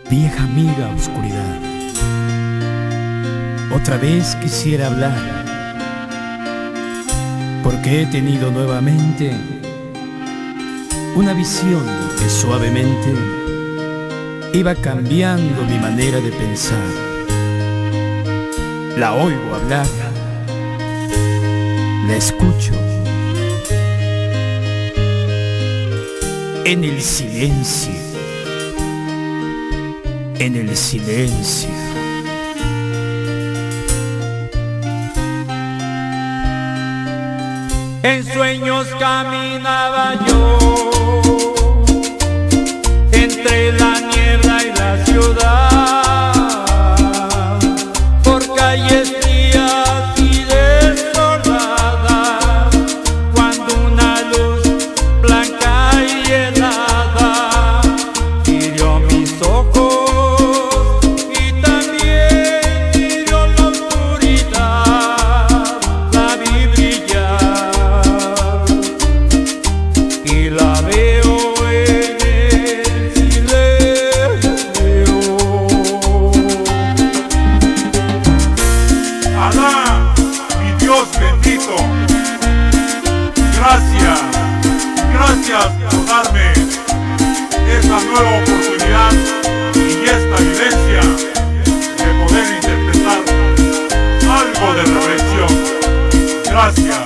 Vieja amiga oscuridad, otra vez quisiera hablar, porque he tenido nuevamente una visión que suavemente iba cambiando mi manera de pensar. La oigo hablar, la escucho en el silencio, en el silencio. En sueños caminaba yo entre la niebla y la ciudad, por calles frías y desoladas, cuando una luz blanca y helada hirió mis ojos y también hirió la oscuridad. La vi brillar y la veo en el silencio. Alá, mi Dios bendito, gracias por darme esta nueva oportunidad y esta vivencia de poder interpretar algo de reflexión. Gracias.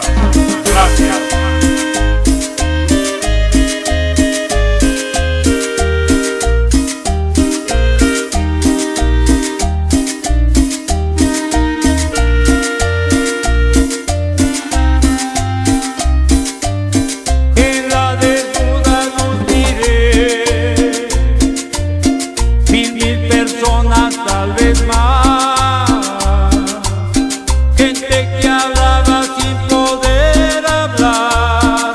En la desnuda luz miré mil personas, tal vez más, gente que hablaba sin poder hablar,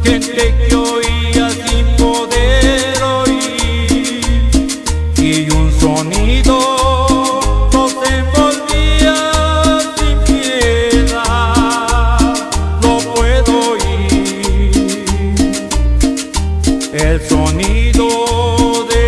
gente que oía sin poder oír, y un sonido nos envolvía sin piedad. Lo puedo oír, el sonido de